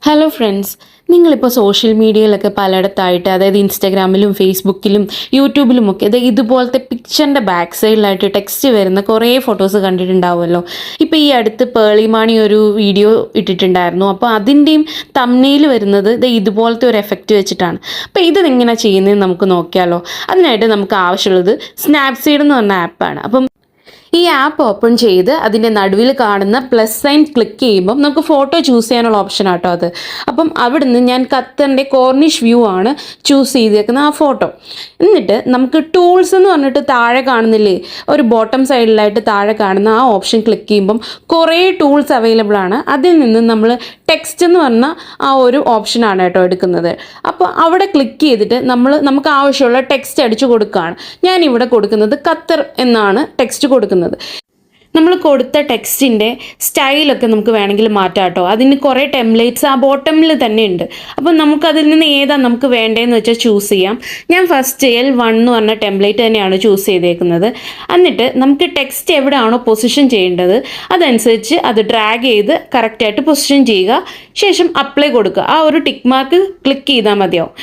Hello friends, നിങ്ങളിപ്പോൾ social മീഡിയയിലൊക്കെ പലയിടത്തായിട്ട്, അതായത് ഇൻസ്റ്റാഗ്രാമിലും ഫേസ്ബുക്കിലും യൂട്യൂബിലുമൊക്കെ ഇതുപോലത്തെ പിക്ചറിൻ്റെ ബാക്ക് സൈഡിലായിട്ട് ടെക്സ്റ്റ് വരുന്ന കുറേ ഫോട്ടോസ് കണ്ടിട്ടുണ്ടാവുമല്ലോ. ഇപ്പോൾ ഈ അടുത്ത് പേളിമാണി ഒരു വീഡിയോ ഇട്ടിട്ടുണ്ടായിരുന്നു. അപ്പോൾ അതിൻ്റെയും തംബ്നെയിൽ വരുന്നത് ഇതുപോലത്തെ ഒരു എഫക്റ്റ് വെച്ചിട്ടാണ്. അപ്പോൾ ഇത് എങ്ങനെ ചെയ്യുന്നതെന്ന് നമുക്ക് നോക്കിയാലോ. അതിനായിട്ട് നമുക്ക് ആവശ്യമുള്ളത് സ്നാപ്സീഡ് എന്ന് പറഞ്ഞ ആപ്പാണ്. അപ്പം ഈ ആപ്പ് ഓപ്പൺ ചെയ്ത് അതിൻ്റെ നടുവിൽ കാണുന്ന പ്ലസ് സൈൻ ക്ലിക്ക് ചെയ്യുമ്പം നമുക്ക് ഫോട്ടോ ചൂസ് ചെയ്യാനുള്ള ഓപ്ഷൻ ആട്ടോ അത്. അപ്പം അവിടുന്ന് ഞാൻ ഖത്തറിൻ്റെ കോർണിഷ് വ്യൂ ആണ് ചൂസ് ചെയ്തേക്കുന്ന ആ ഫോട്ടോ. എന്നിട്ട് നമുക്ക് ടൂൾസ് എന്ന് പറഞ്ഞിട്ട് താഴെ കാണുന്നില്ലേ, ഒരു ബോട്ടം സൈഡിലായിട്ട് താഴെ കാണുന്ന ആ ഓപ്ഷൻ ക്ലിക്ക് ചെയ്യുമ്പം കുറേ ടൂൾസ് അവൈലബിൾ ആണ്. അതിൽ നിന്ന് നമ്മൾ ടെക്സ്റ്റ് എന്ന് പറഞ്ഞ ആ ഒരു ഓപ്ഷനാണ് കേട്ടോ എടുക്കുന്നത്. അപ്പോൾ അവിടെ ക്ലിക്ക് ചെയ്തിട്ട് നമുക്ക് ആവശ്യമുള്ള ടെക്സ്റ്റ് അടിച്ചു കൊടുക്കുകയാണ്. ഞാനിവിടെ കൊടുക്കുന്നത് ഖത്തർ എന്നാണ് ടെക്സ്റ്റ് കൊടുക്കുന്നത്. നമ്മൾ കൊടുത്ത ടെക്സ്റ്റിൻ്റെ സ്റ്റൈലൊക്കെ നമുക്ക് വേണമെങ്കിൽ മാറ്റാം കേട്ടോ. അതിന് കുറേ ടെംപ്ലേറ്റ്സ് ആ ബോട്ടമിൽ തന്നെ ഉണ്ട്. അപ്പം നമുക്കതിൽ നിന്ന് ഏതാ നമുക്ക് വേണ്ടതെന്ന് വെച്ചാൽ ചൂസ് ചെയ്യാം. ഞാൻ ഫസ്റ്റ് L1 എന്ന് പറഞ്ഞ ടെംപ്ലേറ്റ് തന്നെയാണ് ചൂസ് ചെയ്തേക്കുന്നത്. എന്നിട്ട് നമുക്ക് ടെക്സ്റ്റ് എവിടെയാണോ പൊസിഷൻ ചെയ്യേണ്ടത് അതനുസരിച്ച് അത് ഡ്രാഗ് ചെയ്ത് കറക്റ്റായിട്ട് പൊസിഷൻ ചെയ്യുക. ശേഷം അപ്ലൈ കൊടുക്കുക. ആ ഒരു ടിക്ക് മാർക്ക് ക്ലിക്ക് ചെയ്താൽ മതിയാവും.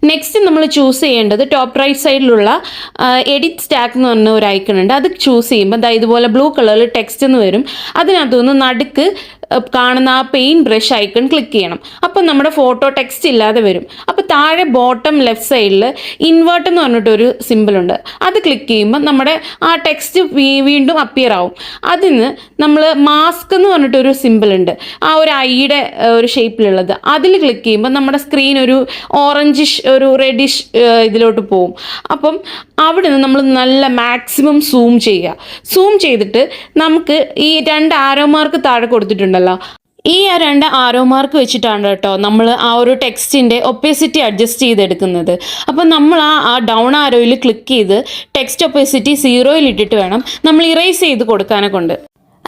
നെക്സ്റ്റ് നമ്മൾ ചൂസ് ചെയ്യേണ്ടത് ടോപ്പ് റൈറ്റ് സൈഡിലുള്ള എഡിറ്റ് സ്റ്റാക്ക് എന്ന് പറഞ്ഞ ഒരു ഐക്കൺ ഉണ്ട്. അത് ചൂസ് ചെയ്യുമ്പോൾ ഇതുപോലെ ബ്ലൂ കളറിൽ ടെക്സ്റ്റ് എന്ന് വരും. അതിനകത്തുനിന്ന് നടുക്ക് കാണുന്ന ആ പെയിൻ ബ്രഷ് ഐക്കൺ ക്ലിക്ക് ചെയ്യണം. അപ്പം നമ്മുടെ ഫോട്ടോ ടെക്സ്റ്റ് ഇല്ലാതെ വരും. അപ്പോൾ താഴെ ബോട്ടം ലെഫ്റ്റ് സൈഡിൽ ഇൻവേർട്ട് എന്ന് പറഞ്ഞിട്ടൊരു സിമ്പിളുണ്ട്. അത് ക്ലിക്ക് ചെയ്യുമ്പോൾ നമ്മുടെ ആ ടെക്സ്റ്റ് വീണ്ടും അപ്പിയർ ആവും. അതിന് നമ്മൾ മാസ്ക് എന്ന് പറഞ്ഞിട്ടൊരു സിമ്പിളുണ്ട്, ആ ഒരു ഐയുടെ ഒരു ഷേപ്പിലുള്ളത്. അതിൽ ക്ലിക്ക് ചെയ്യുമ്പോൾ നമ്മുടെ സ്ക്രീൻ ഒരു ഓറഞ്ചിഷ് ഒരു റെഡിഷ് ഇതിലോട്ട് പോവും. അപ്പം അവിടെ നിന്ന് നമ്മൾ നല്ല മാക്സിമം സൂം ചെയ്യുക. സൂം ചെയ്തിട്ട് നമുക്ക് ഈ 2 ആരോ മാർക്ക് താഴെ കൊടുത്തിട്ടുണ്ടല്ലോ, ഈ 2 ആരോ മാർക്ക് വെച്ചിട്ടാണ് കേട്ടോ നമ്മൾ ആ ഒരു ടെക്സ്റ്റിൻ്റെ ഒപ്പേസിറ്റി അഡ്ജസ്റ്റ് ചെയ്തെടുക്കുന്നത്. അപ്പം നമ്മൾ ആ ഡൗൺ ആരോയിൽ ക്ലിക്ക് ചെയ്ത് ടെക്സ്റ്റ് ഒപ്പേസിറ്റി 0 ഇട്ടിട്ട് വേണം നമ്മൾ ഇറേസ് ചെയ്ത് കൊടുക്കാനെ കൊണ്ട്.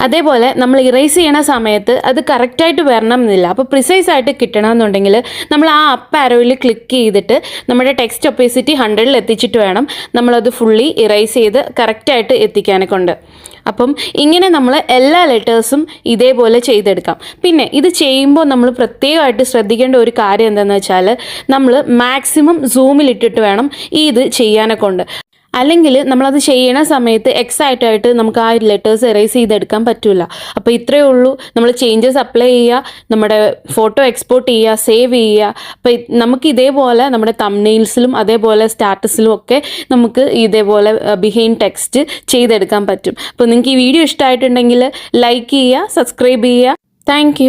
അതേപോലെ നമ്മൾ ഇറേസ് ചെയ്യണ സമയത്ത് അത് കറക്റ്റായിട്ട് വരണം എന്നില്ല. അപ്പോൾ പ്രിസൈസ് ആയിട്ട് കിട്ടണമെന്നുണ്ടെങ്കിൽ നമ്മൾ ആ അപ്പ് ആരോയിൽ ക്ലിക്ക് ചെയ്തിട്ട് നമ്മുടെ ടെക്സ്റ്റ് ഒപ്പേസിറ്റി 100 എത്തിച്ചിട്ട് വേണം നമ്മളത് ഫുള്ളി ഇറേസ് ചെയ്ത് കറക്റ്റായിട്ട് എത്തിക്കാനെ കൊണ്ട്. അപ്പം ഇങ്ങനെ നമ്മൾ എല്ലാ ലെറ്റേഴ്സും ഇതേപോലെ ചെയ്തെടുക്കാം. പിന്നെ ഇത് ചെയ്യുമ്പോൾ നമ്മൾ പ്രത്യേകമായിട്ട് ശ്രദ്ധിക്കേണ്ട ഒരു കാര്യം എന്താണെന്ന് വെച്ചാൽ നമ്മൾ മാക്സിമം സൂമിലിട്ടിട്ട് വേണം ഇത് ചെയ്യാനെ കൊണ്ട്. അല്ലെങ്കിൽ നമ്മളത് ചെയ്യണ സമയത്ത് എക്സാക്റ്റായിട്ട് നമുക്ക് ആ ലെറ്റേഴ്സ് എറേസ് ചെയ്തെടുക്കാൻ പറ്റില്ല. അപ്പോൾ ഇത്രയേ ഉള്ളൂ. നമ്മൾ ചേഞ്ചസ് അപ്ലൈ ചെയ്യുക, നമ്മുടെ ഫോട്ടോ എക്സ്പോർട്ട് ചെയ്യുക, സേവ് ചെയ്യുക. അപ്പോൾ നമുക്ക് ഇതേപോലെ നമ്മുടെ തംബ്നെയിൽസിലും അതേപോലെ സ്റ്റാറ്റസിലും ഒക്കെ നമുക്ക് ഇതേപോലെ ബിഹൈൻഡ് ടെക്സ്റ്റ് ചെയ്തെടുക്കാൻ പറ്റും. അപ്പോൾ നിങ്ങൾക്ക് ഈ വീഡിയോ ഇഷ്ടമായിട്ടുണ്ടെങ്കിൽ ലൈക്ക് ചെയ്യുക, സബ്സ്ക്രൈബ് ചെയ്യുക. താങ്ക്